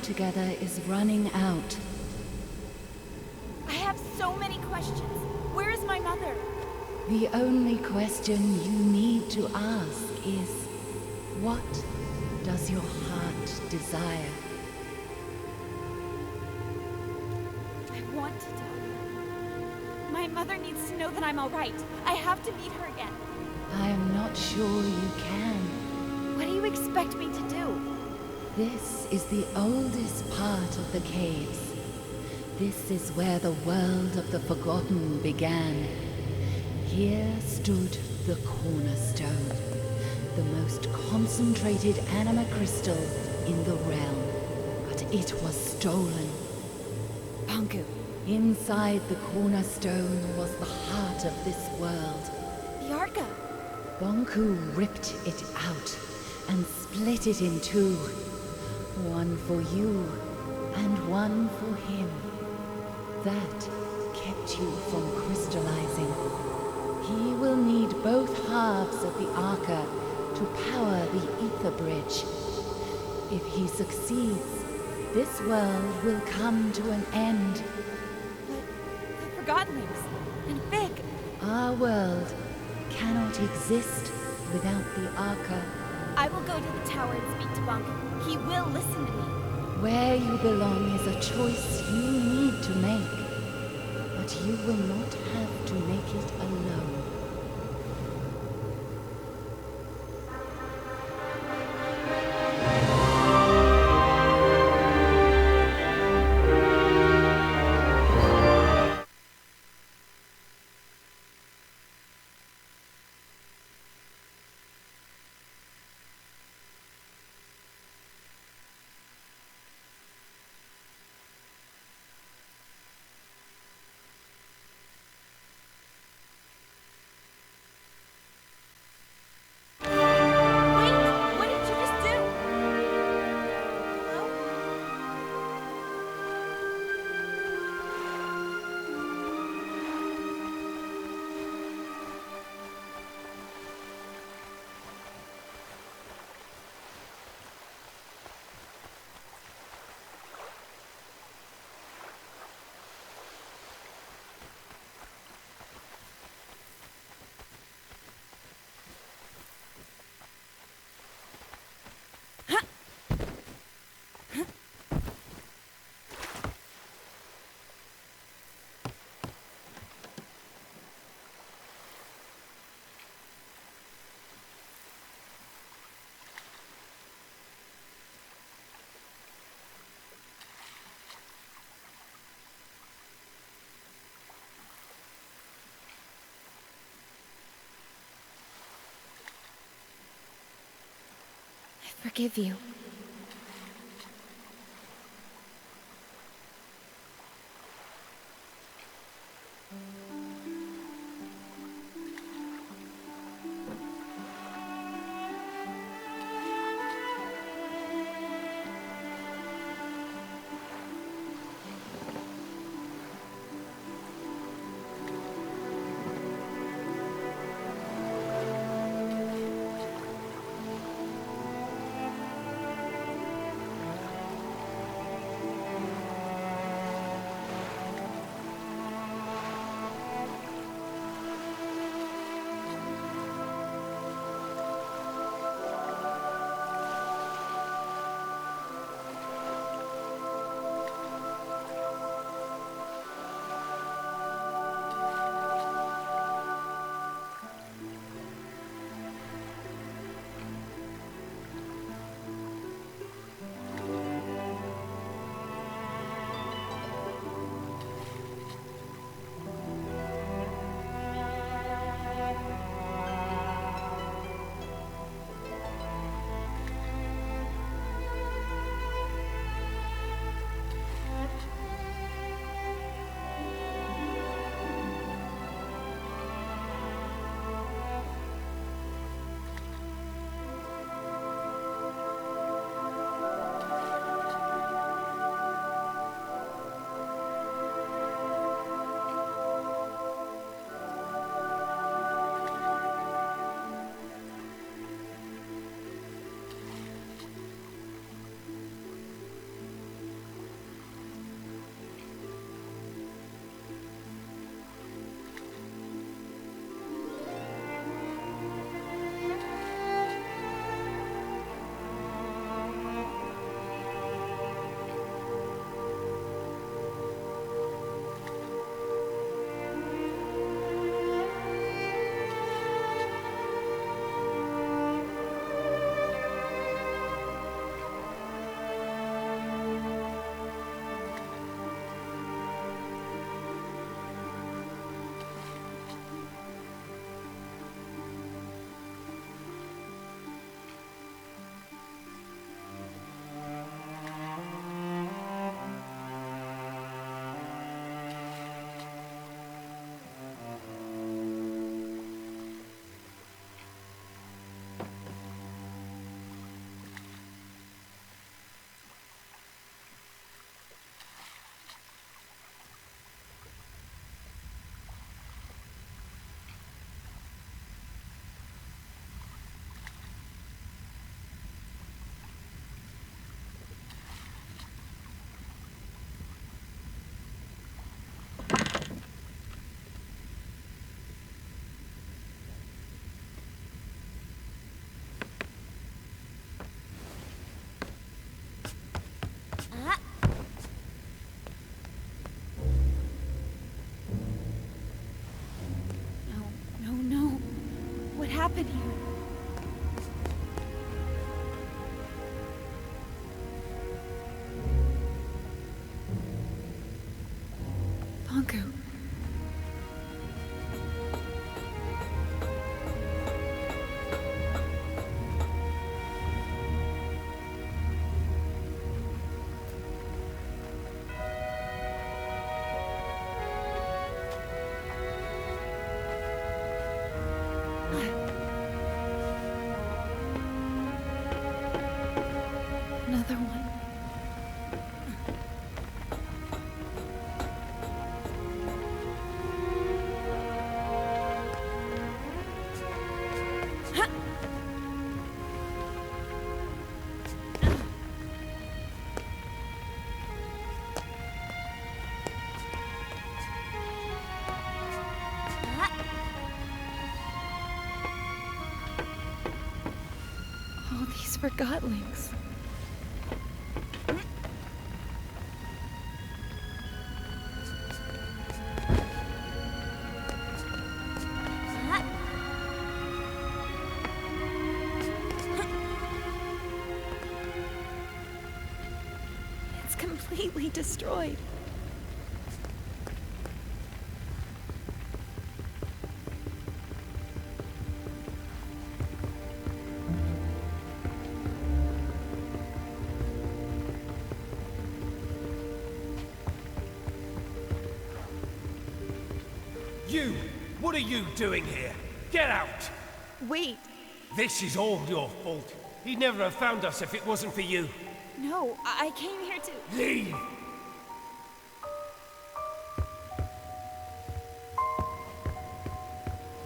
together is running out. I have so many questions. Where is my mother? The only question you need to ask is, what does your heart desire? I want to tell you. My mother needs to know that I'm all right. I have to meet her again. I am not sure you can. What do you expect me to do? This is the oldest part of the caves. This is where the world of the Forgotten began. Here stood the cornerstone, the most concentrated anima crystal in the realm. But it was stolen. Banku. Inside the cornerstone was the heart of this world. The Arca. Bonku ripped it out and split it in two. One for you and one for him. That kept you from crystallizing. He will need both halves of the Arca to power the Ether Bridge. If he succeeds, this world will come to an end. But the Forgottonlings and Fig. Our world cannot exist without the Arca. I will go to the tower and speak to Banku. He will listen to me. Where you belong is a choice you need to make. But you will not have to make it alone. Forgive you. happen here? Bonku. Another one. All these Forgottlings. It's completely destroyed. You! What are you doing here? Get out! Wait. This is all your fault. He'd never have found us if it wasn't for you. No, I came here to... Leave!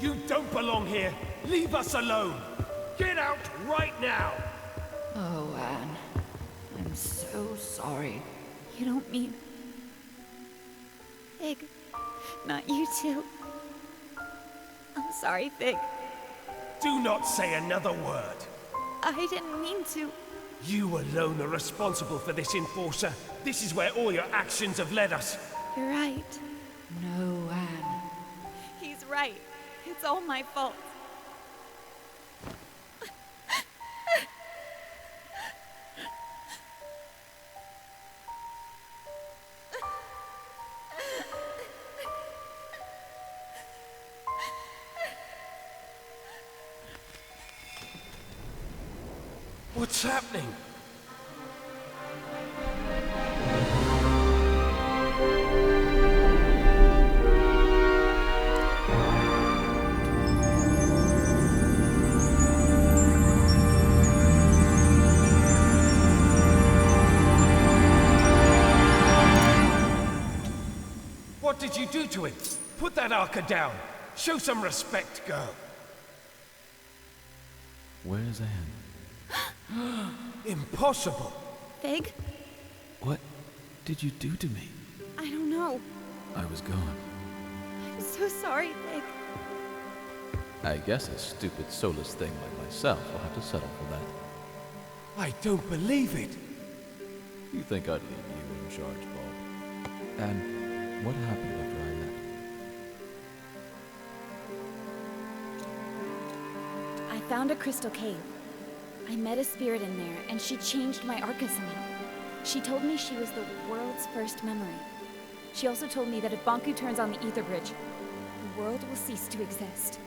You don't belong here! Leave us alone! Get out right now! Oh, Anne. I'm so sorry. You don't mean... Fig. Not you too. I'm sorry, Fig. Do not say another word. I didn't mean to. You alone are responsible for this, Enforcer. This is where all your actions have led us. You're right. No, Anne. He's right. It's all my fault. What's happening? What did you do to him? Put that Arca down. Show some respect, girl. Where's Anne? Impossible. Fig? What did you do to me? I don't know. I was gone. I'm so sorry, Fig. I guess a stupid, soulless thing like myself will have to settle for that. I don't believe it. You think I'd leave you in charge, Bob? And what happened after I left? I found a crystal cave. I met a spirit in there, and she changed my Arca somehow. She told me she was the world's first memory. She also told me that if Bonku turns on the Ether Bridge, the world will cease to exist.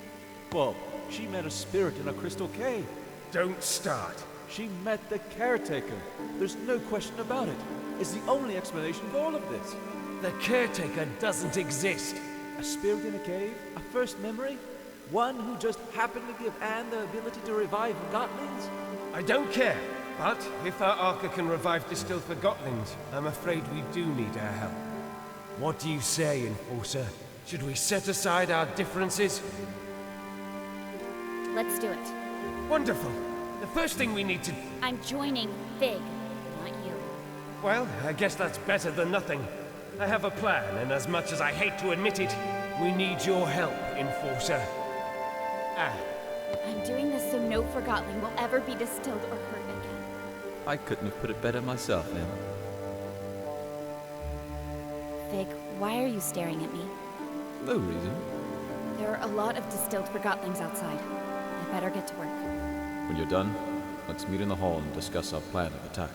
Bob, she met a spirit in a crystal cave. Don't start. She met the caretaker. There's no question about it. It's the only explanation for all of this. The caretaker doesn't exist. A spirit in a cave? A first memory? One who just happened to give Anne the ability to revive Forgottlings? I don't care. But if our Arca can revive distilled Forgottlings, I'm afraid we do need her help. What do you say, Enforcer? Should we set aside our differences? Let's do it. Wonderful. The first thing we need to... I'm joining Fig, not you. Well, I guess that's better than nothing. I have a plan, and as much as I hate to admit it, we need your help, Enforcer. I'm doing this so no Forgottling will ever be distilled or hurt again. I couldn't have put it better myself, Em. Fig, why are you staring at me? No reason. There are a lot of distilled Forgottlings outside. I better get to work. When you're done, let's meet in the hall and discuss our plan of attack.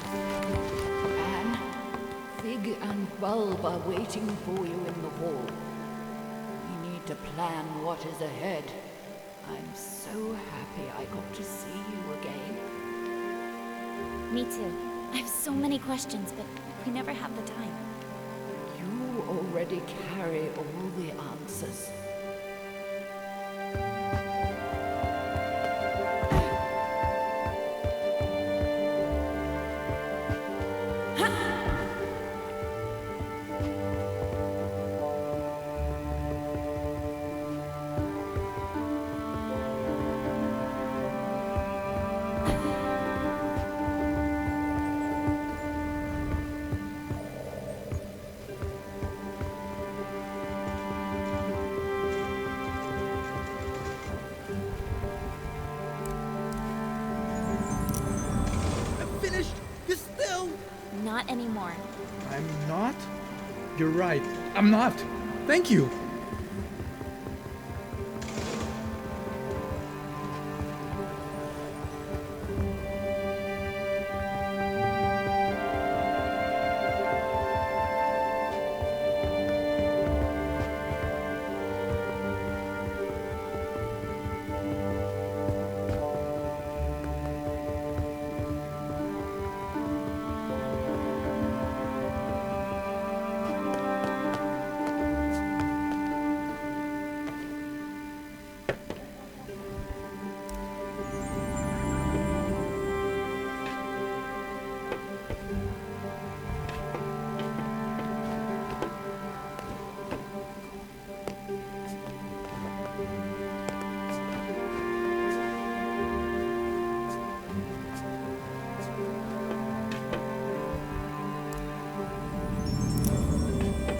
Anne, Fig and Bulb are waiting for you in the hall. We need to plan what is ahead. I'm so happy I got to see you again. Me too. I have so many questions, but we never have the time. You already carry all the answers. Finished? You still? Not anymore. I'm not? You're right. I'm not. Thank you.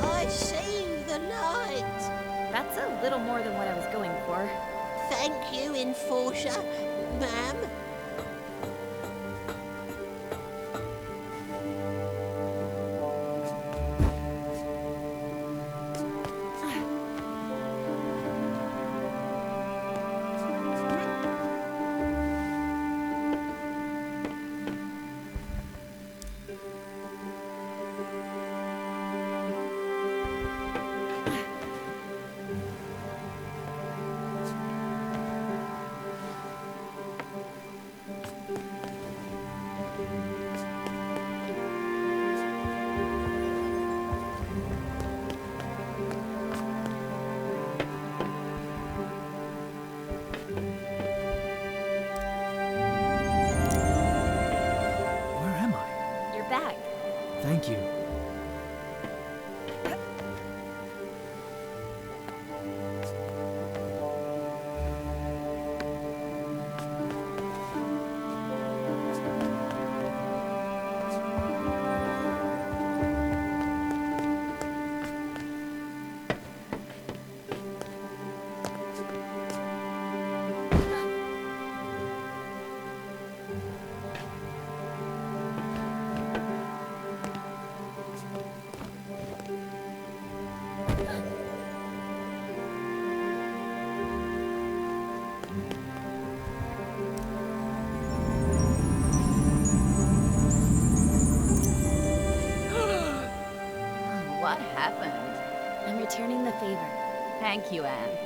I see the light. That's a little more than what I was going for. Thank you, Enforcer, ma'am. Where am I? You're back. Thank you. What happened? I'm returning the favor. Thank you, Anne.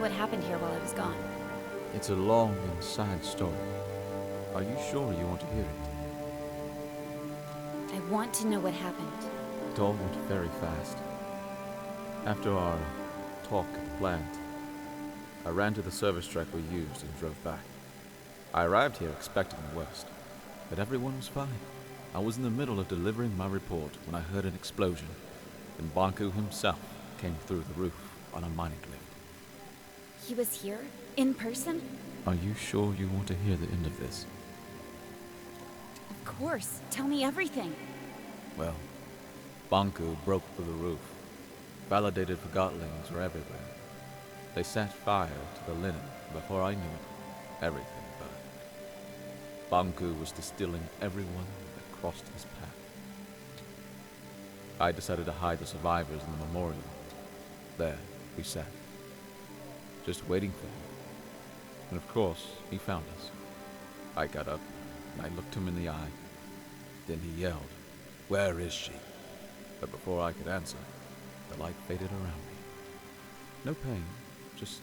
what happened here while I was gone. It's a long and sad story. Are you sure you want to hear it? I want to know what happened. It all went very fast. After our talk at the plant, I ran to the service truck we used and drove back. I arrived here expecting the worst, but everyone was fine. I was in the middle of delivering my report when I heard an explosion, and Banku himself came through the roof on a mining lift. He was here? In person? Are you sure you want to hear the end of this? Of course. Tell me everything. Well, Banku broke through the roof. Validated Forgottlings were everywhere. They set fire to the linen. Before I knew it, everything burned. Banku was distilling everyone that crossed his path. I decided to hide the survivors in the memorial. There, we sat, just waiting for him. And of course, he found us. I got up, and I looked him in the eye. Then he yelled, "Where is she?" But before I could answer, the light faded around me. No pain, just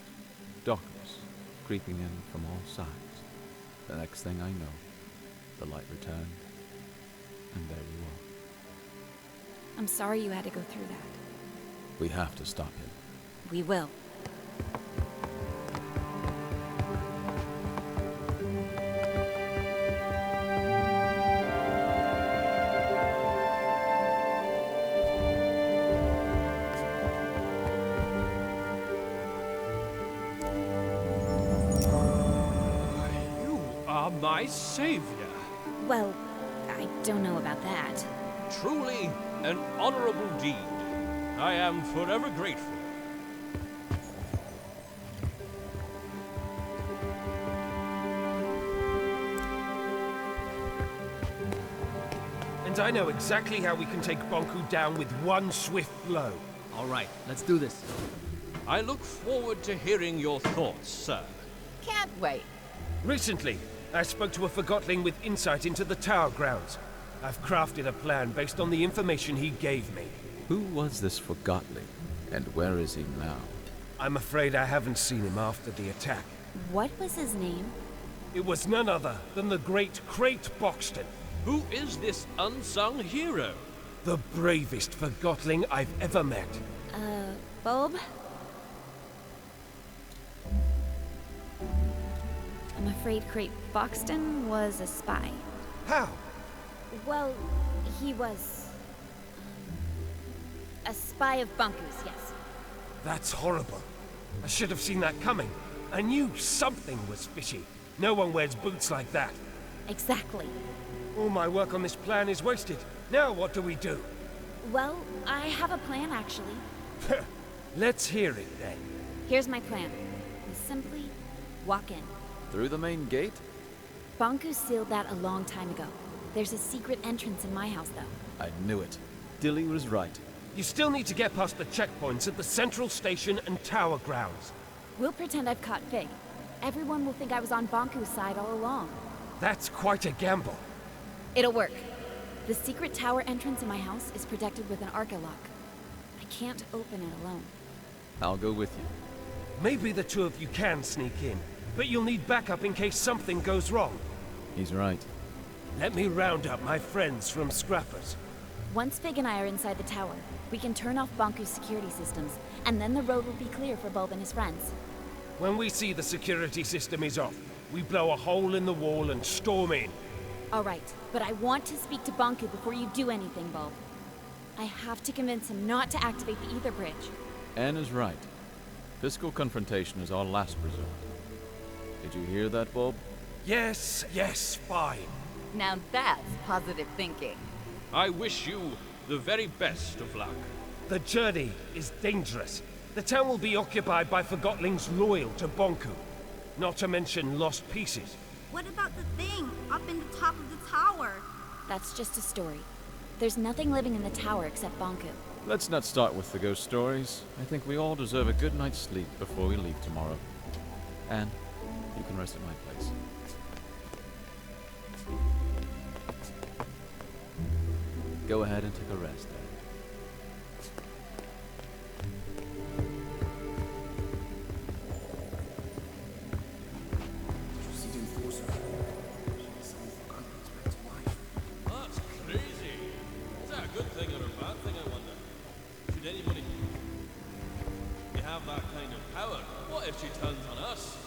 darkness creeping in from all sides. The next thing I know, the light returned, and there you are. I'm sorry you had to go through that. We have to stop him. We will. You are my savior. Well, I don't know about that. Truly an honorable deed. I am forever grateful. And I know exactly how we can take Banku down with one swift blow. All right, let's do this. I look forward to hearing your thoughts, sir. Can't wait. Recently, I spoke to a Forgottling with insight into the tower grounds. I've crafted a plan based on the information he gave me. Who was this Forgottling, and where is he now? I'm afraid I haven't seen him after the attack. What was his name? It was none other than the great Crate Boxton, Who is this unsung hero? the bravest Forgottling I've ever met. Bulb? I'm afraid Crate Boxton was a spy. How? Well, he was... a spy of Banku's, yes. That's horrible. I should have seen that coming. I knew something was fishy. No one wears boots like that. Exactly. All my work on this plan is wasted. Now what do we do? Well, I have a plan, actually. Let's hear it then. Here's my plan. We simply walk in. Through the main gate? Banku sealed that a long time ago. There's a secret entrance in my house, though. I knew it. Dilly was right. You still need to get past the checkpoints at the central station and tower grounds. We'll pretend I've caught Fig. Everyone will think I was on Banku's side all along. That's quite a gamble. It'll work. The secret tower entrance in my house is protected with an Arca lock. I can't open it alone. I'll go with you. Maybe the two of you can sneak in, but you'll need backup in case something goes wrong. He's right. Let me round up my friends from Scrappers. Once Fig and I are inside the tower, we can turn off Banku's security systems, and then the road will be clear for Bulb and his friends. When we see the security system is off, we blow a hole in the wall and storm in. All right, but I want to speak to Banku before you do anything, Bulb. I have to convince him not to activate the ether bridge. Anne is right. Physical confrontation is our last resort. Did you hear that, Bulb? Yes, fine. Now that's positive thinking. I wish you the very best of luck. The journey is dangerous. The town will be occupied by Forgottlings loyal to Banku. Not to mention lost pieces. What about the thing up in the top of the tower? That's just a story. There's nothing living in the tower except Banku. Let's not start with the ghost stories. I think we all deserve a good night's sleep before we leave tomorrow. Anne, you can rest at my place. Go ahead and take a rest, Anne. Did anybody... You have that kind of power. What if she turns on us?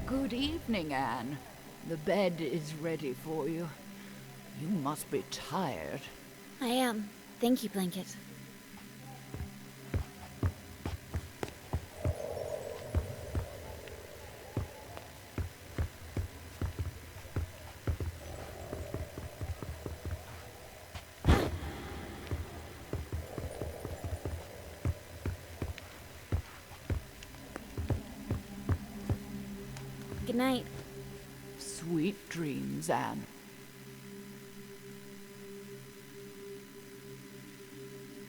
Good evening, Anne. The bed is ready for you. You must be tired. I am. Thank you, Blanket. Good night. Sweet dreams, Anne.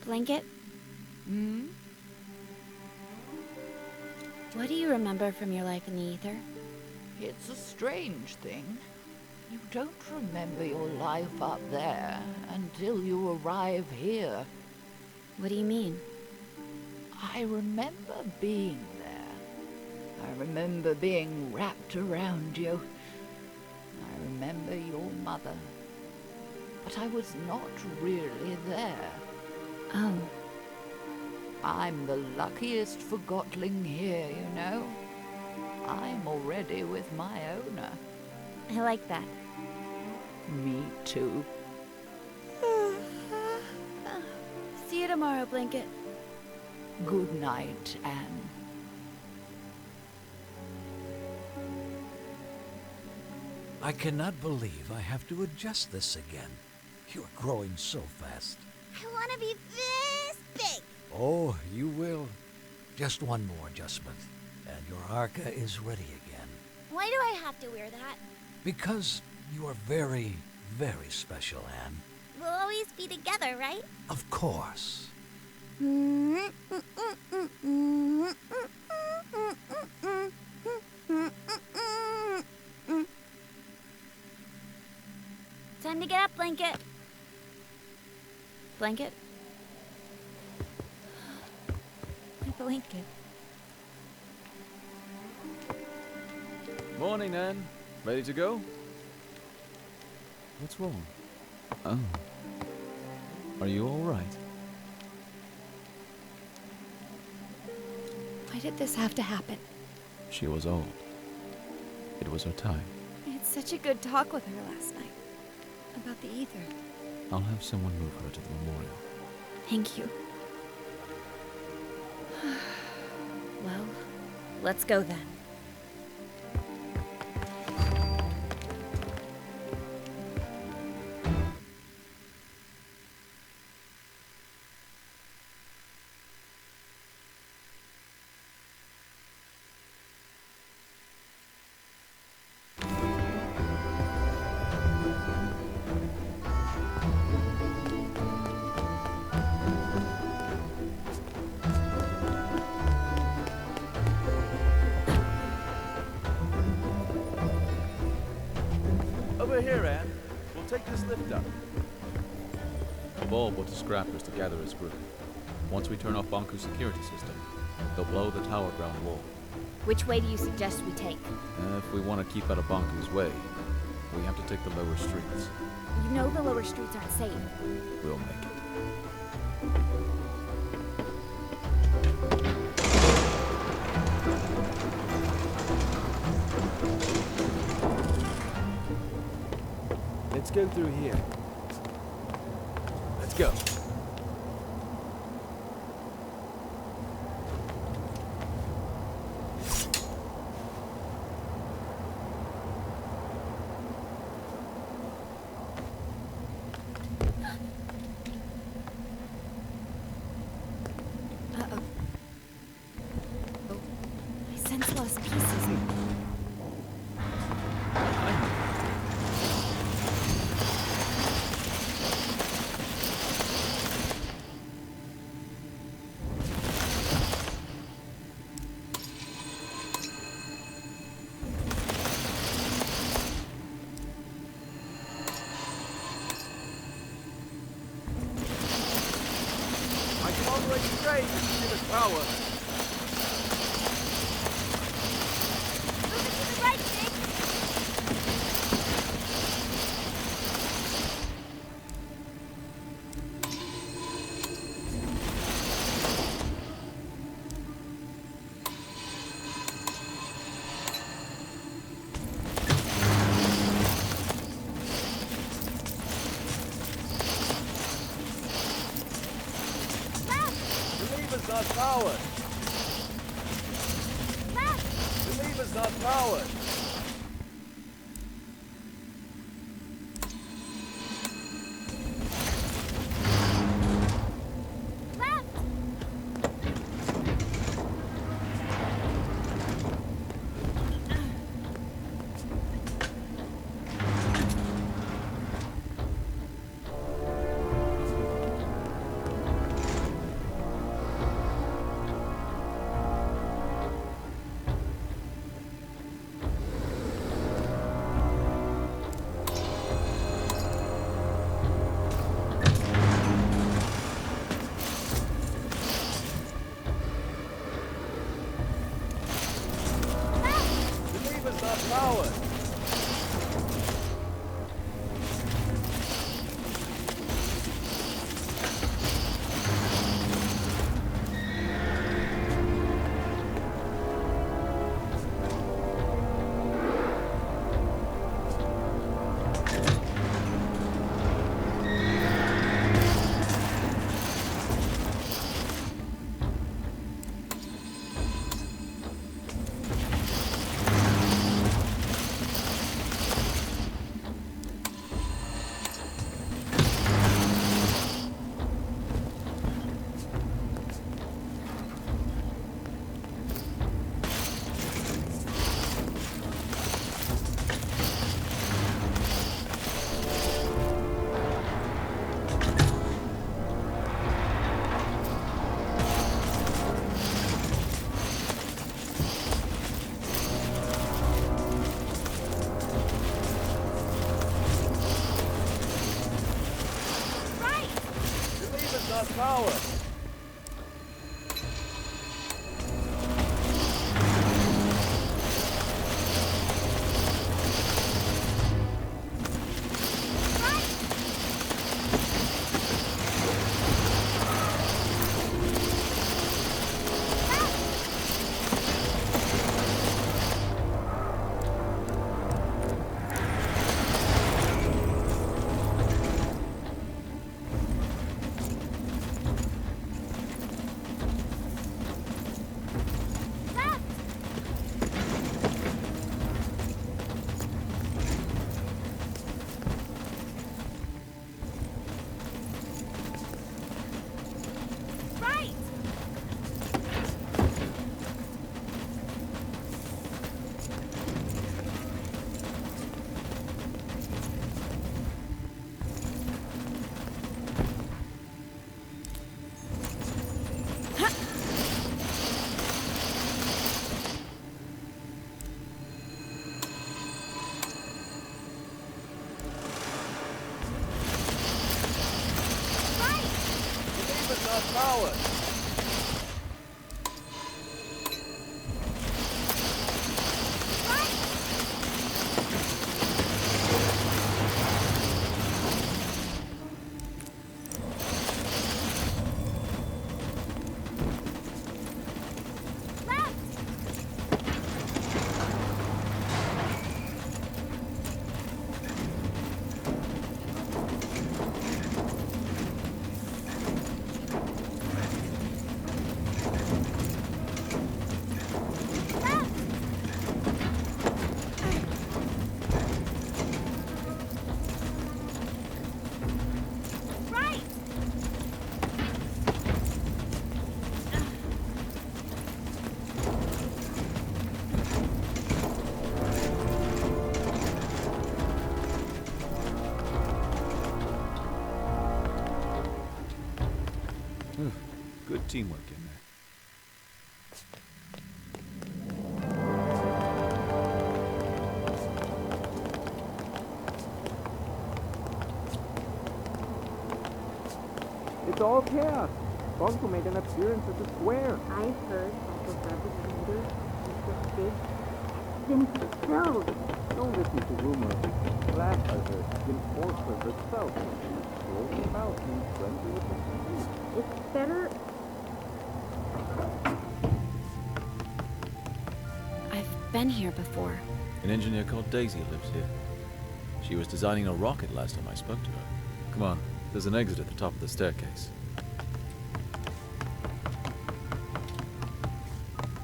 Blanket? Hmm? What do you remember from your life in the ether? It's a strange thing. You don't remember your life up there until you arrive here. What do you mean? I remember being there. I remember being wrapped around you. I remember your mother. But I was not really there. Oh. I'm the luckiest Forgotling here, you know. I'm already with my owner. I like that. Me too. See you tomorrow, Blanket. Good night, Anne. I cannot believe I have to adjust this again. You're growing so fast. I want to be this big. Oh, you will. Just one more adjustment, and your Arca is ready again. Why do I have to wear that? Because you are very, very special, Anne. We'll always be together, right? Of course. Time to get up, Blanket. Blanket? My blanket. Morning, Anne. Ready to go? What's wrong? Oh. Are you all right? Why did this have to happen? She was old. It was her time. I had such a good talk with her last night. About the ether. I'll have someone move her to the memorial. Thank you. Well, let's go then. Over here, Anne. We'll take this lift up. The bulb will to scrappers to gather his group. Once we turn off Banku's security system, they'll blow the tower ground wall. Which way do you suggest we take? If we want to keep out of Banku's way, we have to take the lower streets. You know the lower streets aren't safe. We'll make it. Let's go through here. Let's go. Uh-oh. Oh, I sense lost pieces. right into the tower. Move it to the right, Jake. The lever's not powered. The lever's not powered. The lever's not powered. The lever's not powered. The lever's not powered. Good teamwork in there. It's all chaos. Bonko made an appearance at the square. I heard that the rabbit leader was big. Been killed. Don't listen to rumors. Last I heard, the enforcer herself was strolling about being friendly with the police. It's better. I've been here before. An engineer called Daisy lives here. She was designing a rocket last time I spoke to her. Come on, there's an exit at the top of the staircase.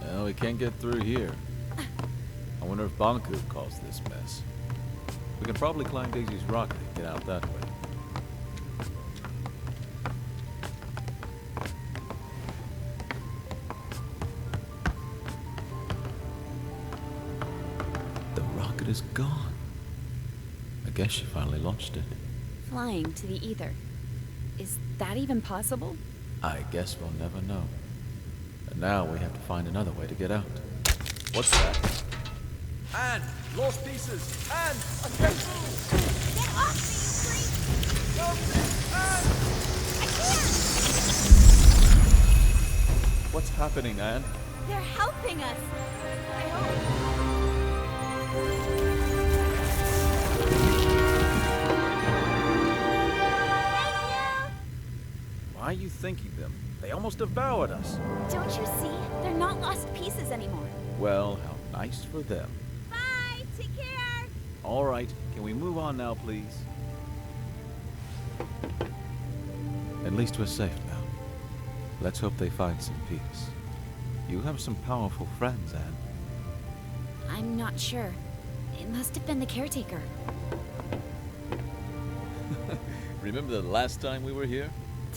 Well, we can't get through here. I wonder if Banku caused this mess. We can probably climb Daisy's rocket and get out that way. The rocket is gone. I guess she finally launched it. Flying to the ether. Is that even possible? I guess we'll never know. And now we have to find another way to get out. What's that? Anne! Lost pieces! Anne! I can't move! Get off me, you creep! Help me! Anne! I can't! What's happening, Anne? They're helping us. I hope. Why are you thinking them? They almost devoured us. Don't you see? They're not lost pieces anymore. Well, how nice for them. Bye! Take care! All right, can we move on now, please? At least we're safe now. Let's hope they find some peace. You have some powerful friends, Anne. I'm not sure. It must have been the caretaker. Remember the last time we were here?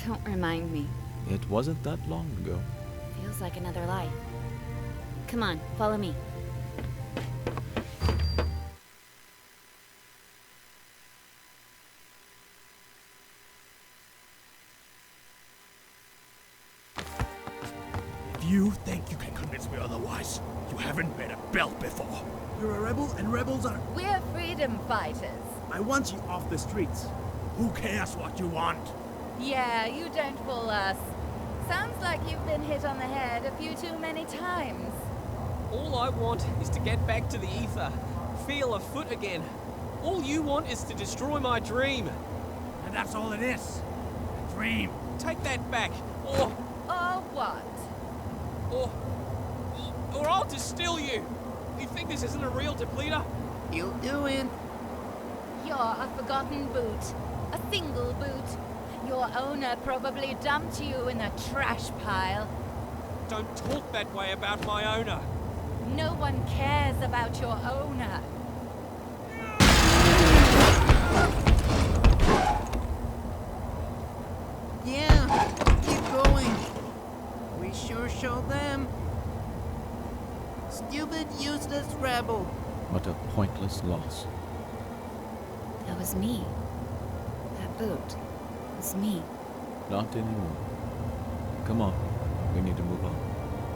Don't remind me. It wasn't that long ago. Feels like another life. Come on, follow me. If you think you can convince me otherwise, you haven't met a belt before. You're a rebel, and rebels are... We're freedom fighters. I want you off the streets. Who cares what you want? Yeah, you don't fool us. Sounds like you've been hit on the head a few too many times. All I want is to get back to the ether, feel a foot again. All you want is to destroy my dream. And that's all it is. A dream. Take that back, or what? Or I'll distill you. You think this isn't a real depleter? You doing? You're a forgotten boot. A single boot. Your owner probably dumped you in a trash pile. Don't talk that way about my owner. No one cares about your owner. Yeah, keep going. We sure show them. Stupid, useless rebel. What a pointless loss. That was me. That boot was me. Not anymore. Come on, we need to move on.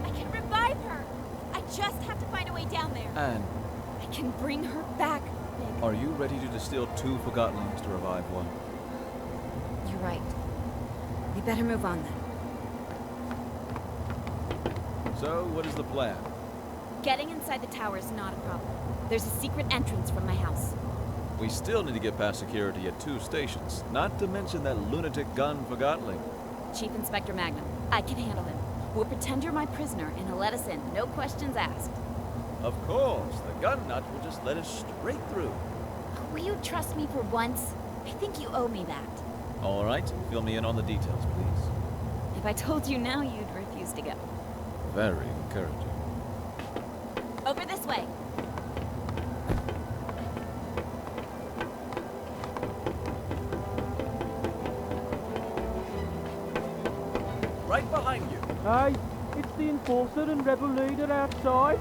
I can revive her. I just have to find a way down there. Anne, I can bring her back. Big. are you ready to distill 2 Forgottonlings to revive 1? You're right. We better move on then. So, what is the plan? Getting inside the tower is not a problem. There's a secret entrance from my house. We still need to get past security at 2 stations, not to mention that lunatic gun Forgottling. Chief Inspector Magnum, I can handle him. We'll pretend you're my prisoner and he'll let us in, no questions asked. Of course, the gun nut will just let us straight through. Will you trust me for once? I think you owe me that. All right, fill me in on the details, please. If I told you now, you'd refuse to go. Very encouraging. Over this way. Right behind you. Hey, it's the enforcer and rebel leader outside.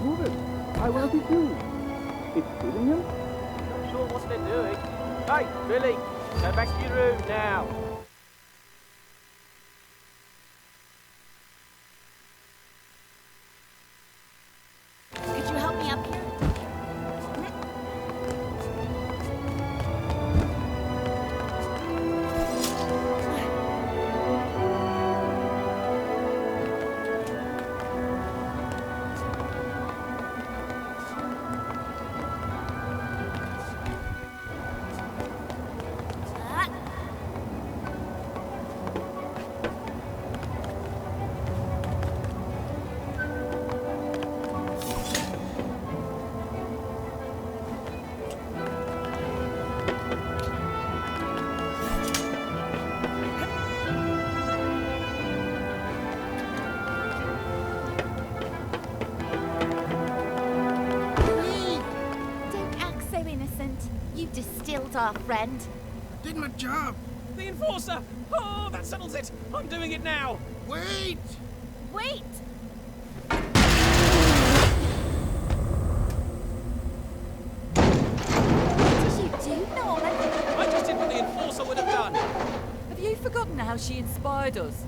Move it. I will be you. It's killing him? Not sure what they're doing. Hey, Billy, go back to your room now. Could you help me up here? not our friend. Did my job. The Enforcer! Oh, that settles it! I'm doing it now! Wait! Wait! What did you do, Norman? I just did what the Enforcer would have done! Have you forgotten how she inspired us?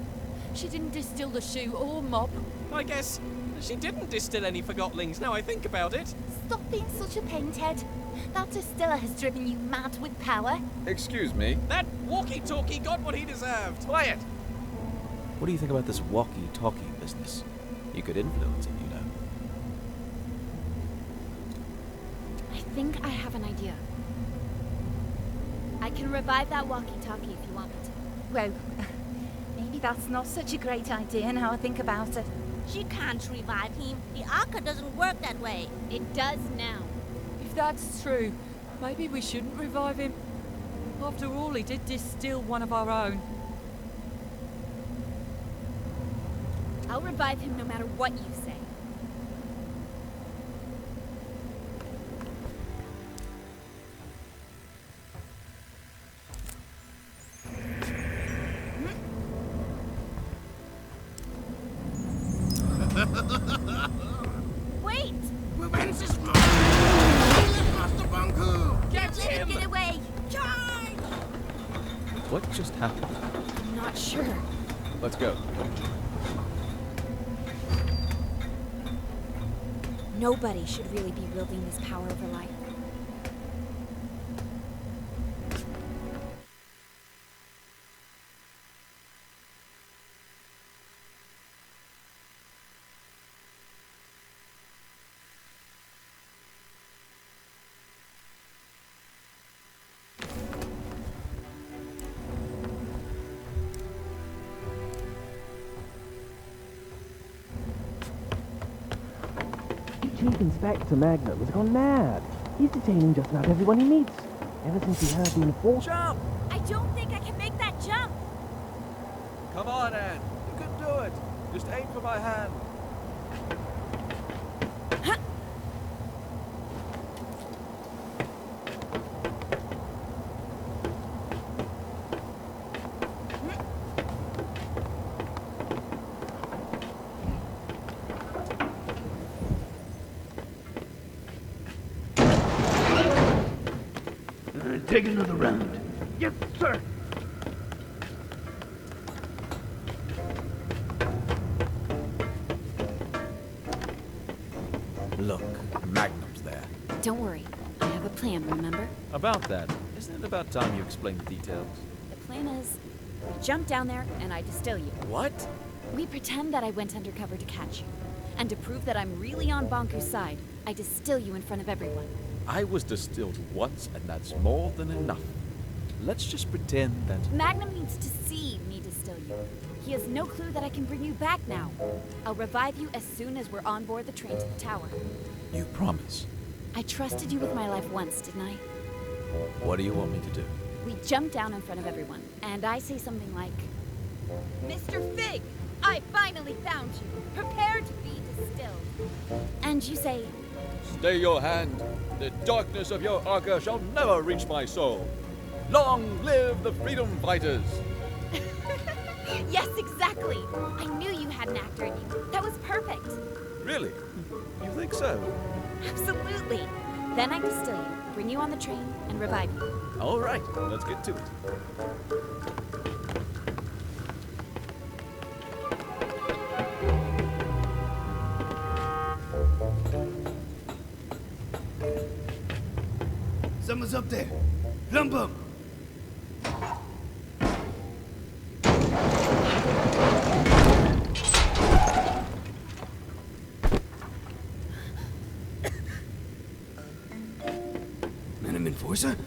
She didn't distill the shoe or mop. I guess she didn't distill any Forgottlings, now I think about it. Stop being such a pain, Ted. That distiller has driven you mad with power. Excuse me. That walkie-talkie got what he deserved. Quiet! What do you think about this walkie-talkie business? You could influence it, you know. I think I have an idea. I can revive that walkie-talkie if you want me to. Well, maybe that's not such a great idea now I think about it. She can't revive him. The Arca doesn't work that way. It does now. If that's true, maybe we shouldn't revive him. After all, he did distill one of our own. I'll revive him no matter what you say. Wait! Wences Master Bunku! Get him! Get away! Charge! What just happened? I'm not sure. Let's go. Nobody should really be wielding this power over life. Chief Inspector Magnum has gone mad. He's detaining just about everyone he meets. Ever since he heard the Enforcer. Jump! I don't think I can make that jump. Come on, Anne. You can do it. Just aim for my hand. Take another round. Yes, sir. Look, Magnum's there. Don't worry. I have a plan, remember? About that, isn't it about time you explained the details? The plan is, we jump down there and I distill you. What? We pretend that I went undercover to catch you. And to prove that I'm really on Bonku's side, I distill you in front of everyone. I was distilled once, and that's more than enough. Let's just pretend that... Magnum needs to see me distill you. He has no clue that I can bring you back now. I'll revive you as soon as we're on board the train to the tower. You promise? I trusted you with my life once, didn't I? What do you want me to do? We jump down in front of everyone, and I say something like, Mr. Fig, I finally found you. Prepare to be distilled. And you say, Stay your hand. The darkness of your Arca shall never reach my soul. Long live the freedom fighters! Yes, exactly. I knew you had an actor in you. That was perfect. Really? You think so? Absolutely. Then I distill you, bring you on the train, and revive you. All right, let's get to it. Someone's up there. Lump 'em. Venom Enforcer?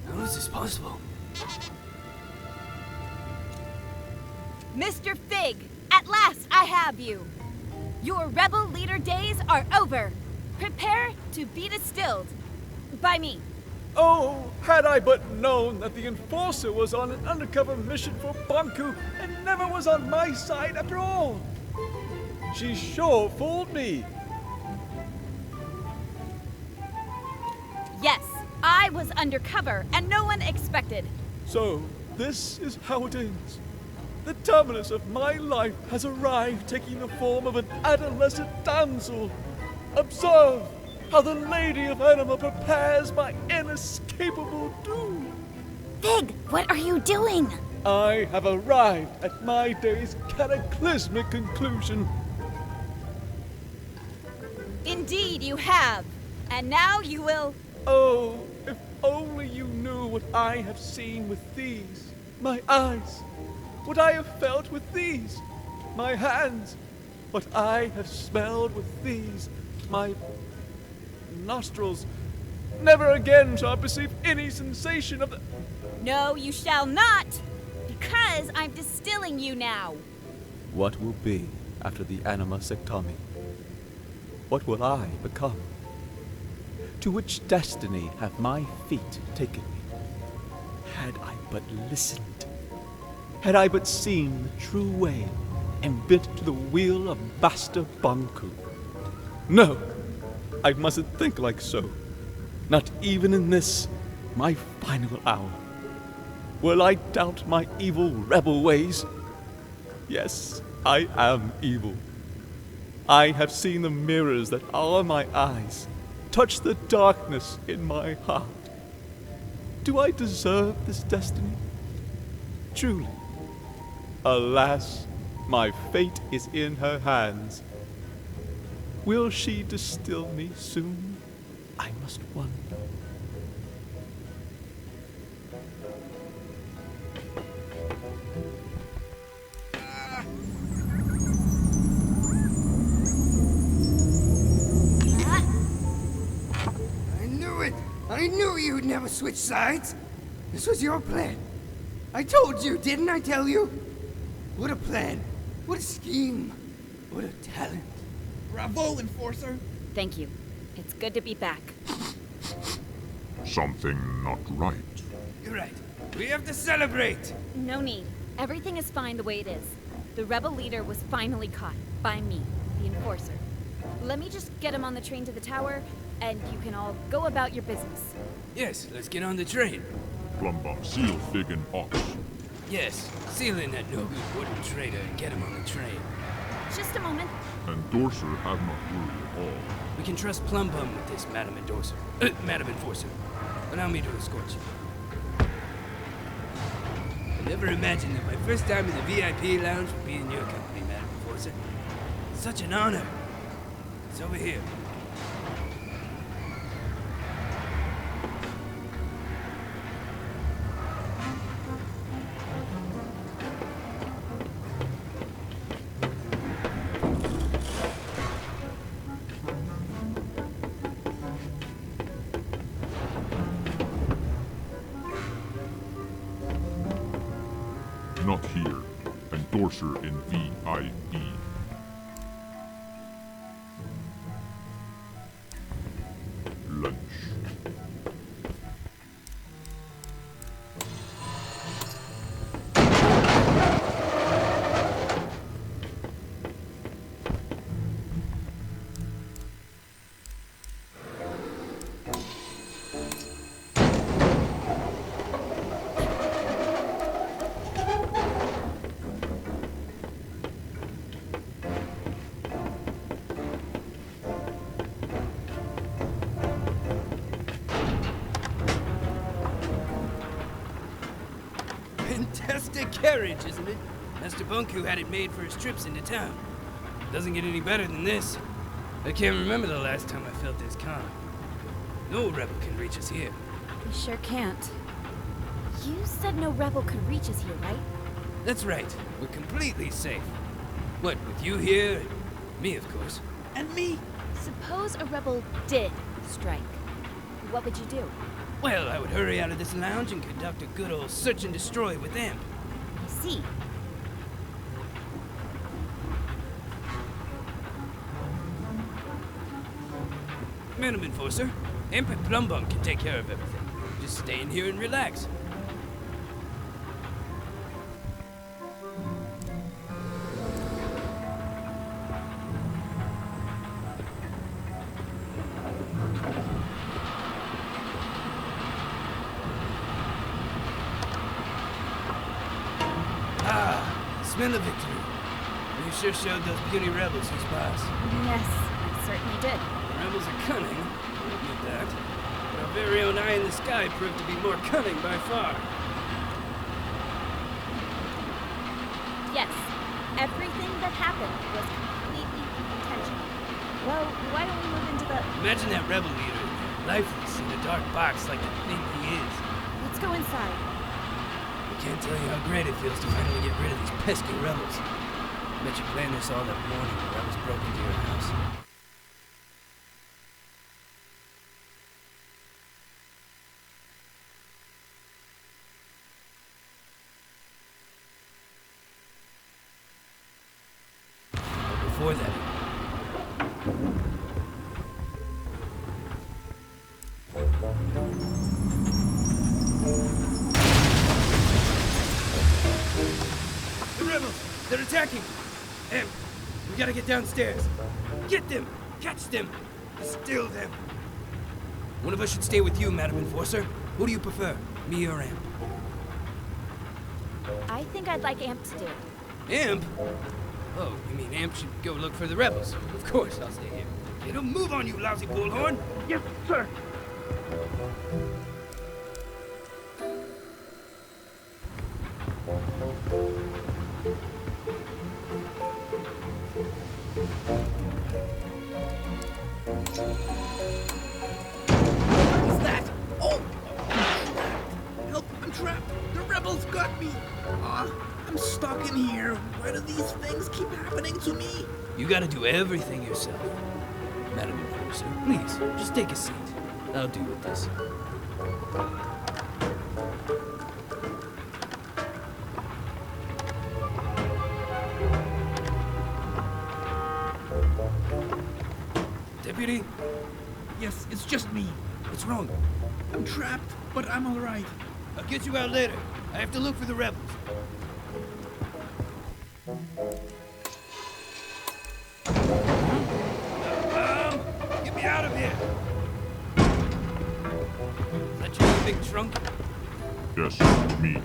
How is this possible? Mr. Fig, at last I have you. Your rebel leader days are over. Prepare to be distilled. By me. Oh, had I but known that the Enforcer was on an undercover mission for Bonku and never was on my side after all. She sure fooled me. Yes, I I was undercover, and no one expected. So, this is how it ends. The terminus of my life has arrived, taking the form of an adolescent damsel. Observe how the Lady of Anima prepares my inescapable doom. Fig, what are you doing? I have arrived at my day's cataclysmic conclusion. Indeed, you have. And now you will... Oh, if only you knew what I have seen with these, my eyes. What I have felt with these, my hands. What I have smelled with these, my nostrils. Never again shall I perceive any sensation of the... No, you shall not! Because I'm distilling you now. What will be after the anima sectami? What will I become? To which destiny have my feet taken me? Had I but listened, had I but seen the true way and bent to the wheel of Master Banku. No, I mustn't think like so. Not even in this, my final hour. Will I doubt my evil rebel ways? Yes, I am evil. I have seen the mirrors that are my eyes touch the darkness in my heart. Do I deserve this destiny? Truly. Alas, my fate is in her hands. Will she distill me soon? I must wonder. I knew you'd never switch sides. This was your plan. I told you, didn't I tell you? What a plan. What a scheme. What a talent. Bravo, Enforcer. Thank you. It's good to be back. Something not right. You're right. We have to celebrate. No need. Everything is fine the way it is. The rebel leader was finally caught. By me, the Enforcer. Let me just get him on the train to the tower, and you can all go about your business. Yes, let's get on the train. Plumbum, seal Fig and Ox. Yes, seal in that no-good wooden traitor and get him on the train. Just a moment. Endorser have not worried at all. We can trust Plumbum with this, Madam Endorser. Madam Enforcer. Allow me to escort you. I never imagined that my first time in the VIP lounge would be in your company, Madam Enforcer. Such an honor. It's over here. Not here. Endorser in VIP. Lunch. Fantastic carriage, isn't it? Master Bunku had it made for his trips into town. Doesn't get any better than this. I can't remember the last time I felt this calm. No rebel can reach us here. We sure can't. You said no rebel could reach us here, right? That's right. We're completely safe. What, with you here? And me, of course. And me? Suppose a rebel did strike. What would you do? Well, I would hurry out of this lounge and conduct a good old search and destroy with them. I see. Madam Enforcer, Emperor Plumbum can take care of everything. Just stay in here and relax. smell of victory. You sure showed those puny rebels who's boss. Yes, I certainly did. The rebels are cunning, I'll admit that. But our very own eye in the sky proved to be more cunning by far. Yes, everything that happened was completely intentional. Well, why don't we move into the... Imagine that rebel leader, lifeless in a dark box like the thing he is. Let's go inside. I can't tell you how great it feels to finally get rid of these pesky rebels. I bet you planned this all that morning when rebels broke into your house. But before that... The rebels! They're attacking! Em, we gotta get downstairs. Get them! Catch them! Steal them! One of us should stay with you, Madam Enforcer. Who do you prefer, me or Amp? I think I'd like Amp to do it. Amp? Oh, you mean Amp should go look for the rebels? Of course I'll stay here. Get 'em, move on, you lousy bullhorn! Yes, sir. What's that? Oh! Help, I'm trapped. The rebels got me. I'm stuck in here. Why do these things keep happening to me? You gotta do everything yourself. Madam Enforcer, please, just take a seat. I'll deal with this. Deputy? Yes, it's just me. What's wrong? I'm trapped, but I'm all right. I'll get you out later. I have to look for the rebels. Get me out of here! Is that your big trunk? Yes, me.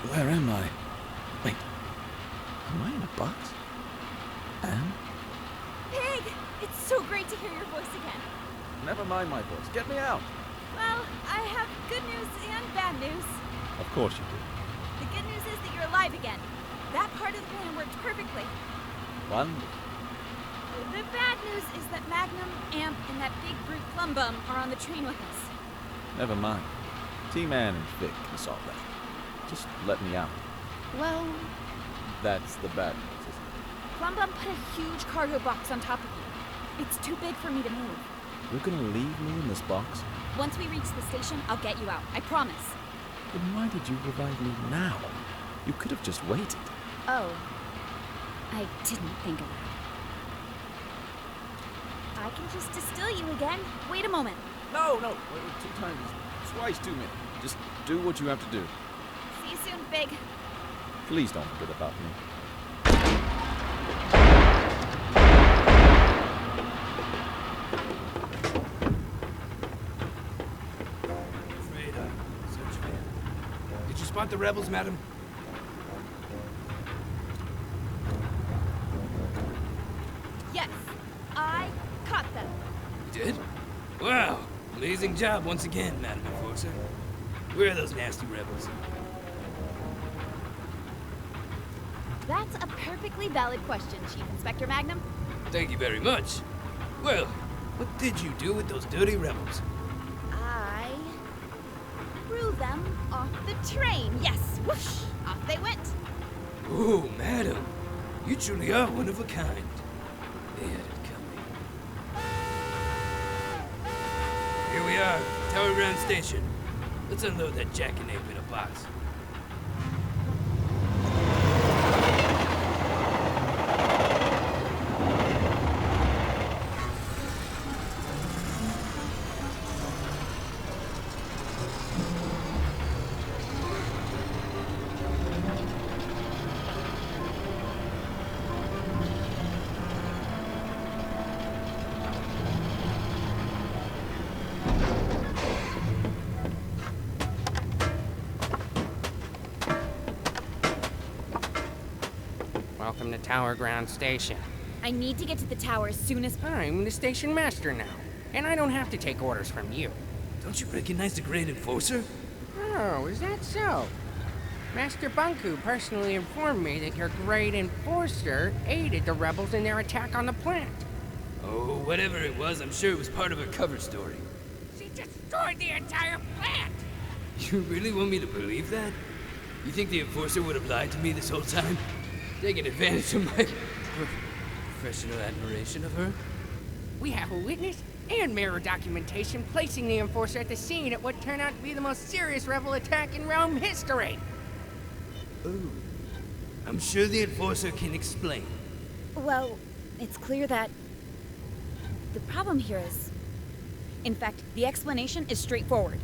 Where am I? Wait, am I in a box? Anne? Pig! It's so great to hear your voice again. Never mind my voice. Get me out. Well, I have good news and bad news. Of course you do. The good news is that you're alive again. That part of the plan worked perfectly. Wonderful. The bad news is that Magnum, Amp, and that big brute Plumbum are on the train with us. Never mind. T-Man and Vic can solve that. Just let me out. Well, That's the bad news, isn't it? Plumbum put a huge cargo box on top of you. It's too big for me to move. You're gonna leave me in this box? Once we reach the station, I'll get you out. I promise. Then why did you revive me now? You could have just waited. Oh. I didn't think of that. I can just distill you again. Wait a moment. No. 2 times. Twice too many. Just do what you have to do. See you soon, Big. Please don't forget about me. Afraid search for you. Did you spot the rebels, madam? Yes, I caught them. You did? Wow. Amazing job once again, Madam Enforcer. Where are those nasty rebels? That's a perfectly valid question, Chief Inspector Magnum. Thank you very much. Well, what did you do with those dirty rebels? I threw them off the train. Yes, whoosh, off they went. Oh, madam. You truly are one of a kind. They had it coming. Here we are, Tower Ground Station. Let's unload that jackknape in a box. Welcome to Tower Ground Station. I need to get to the tower as soon as... I'm the station master now, and I don't have to take orders from you. Don't you recognize the Great Enforcer? Oh, is that so? Master Bunku personally informed me that your Great Enforcer aided the rebels in their attack on the plant. Oh, whatever it was, I'm sure it was part of her cover story. She destroyed the entire plant! You really want me to believe that? You think the Enforcer would have lied to me this whole time? Taking advantage of my professional admiration of her? We have a witness and mirror documentation placing the Enforcer at the scene at what turned out to be the most serious rebel attack in Rome history. Oh. I'm sure the Enforcer can explain. Well, it's clear that... the problem here is... In fact, the explanation is straightforward.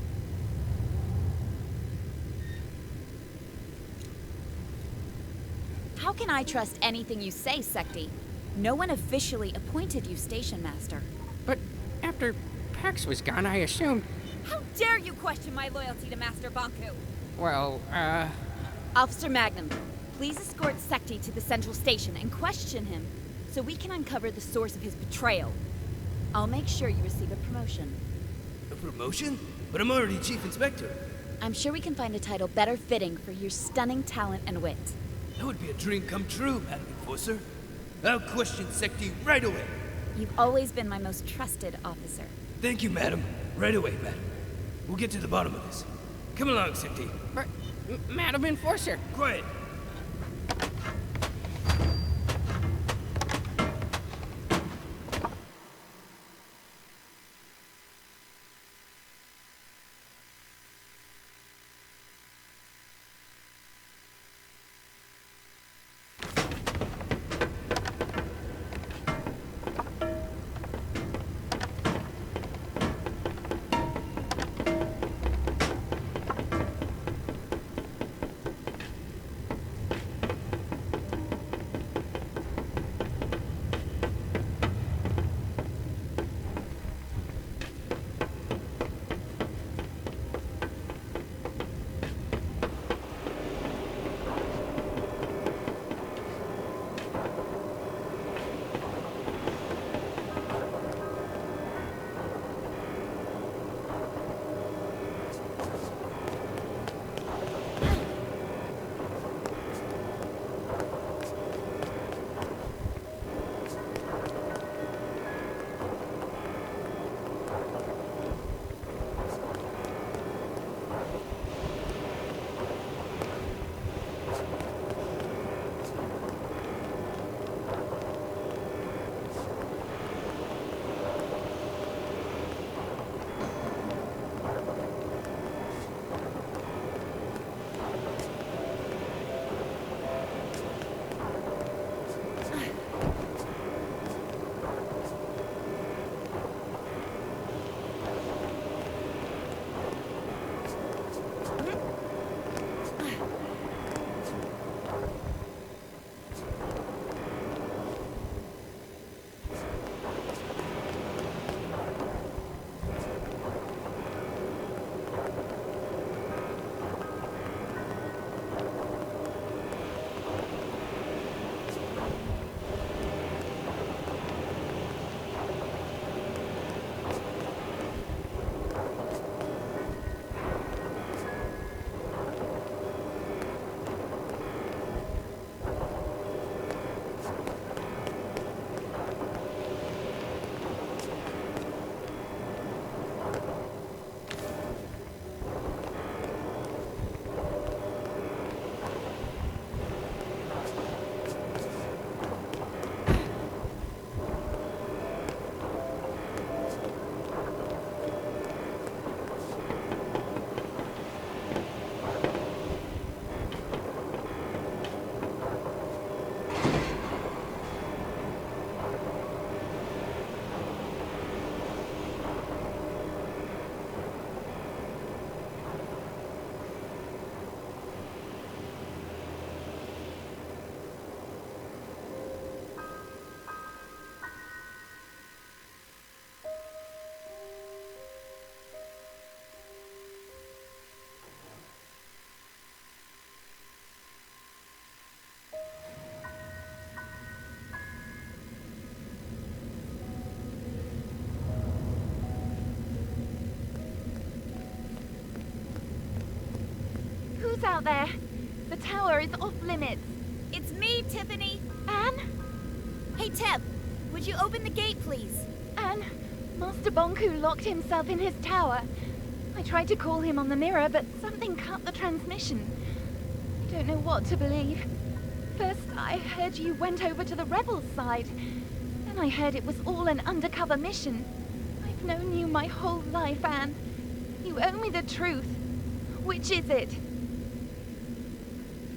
How can I trust anything you say, Secti? No one officially appointed you station master. But after Pax was gone, I assumed... How dare you question my loyalty to Master Banku? Well, Officer Magnum, please escort Secti to the central station and question him so we can uncover the source of his betrayal. I'll make sure you receive a promotion. A promotion? But I'm already Chief Inspector. I'm sure we can find a title better fitting for your stunning talent and wit. That would be a dream come true, Madam Enforcer. I'll question Secti right away. You've always been my most trusted officer. Thank you, madam. Right away, madam. We'll get to the bottom of this. Come along, Secti. But, Madam Enforcer. Quiet. Who's out there? The tower is off limits. It's me, Tiffany. Anne? Hey, Tep, would you open the gate, please? Anne, Master Bonku locked himself in his tower. I tried to call him on the mirror, but something cut the transmission. I don't know what to believe. First, I heard you went over to the rebels' side. Then I heard it was all an undercover mission. I've known you my whole life, Anne. You owe me the truth. Which is it?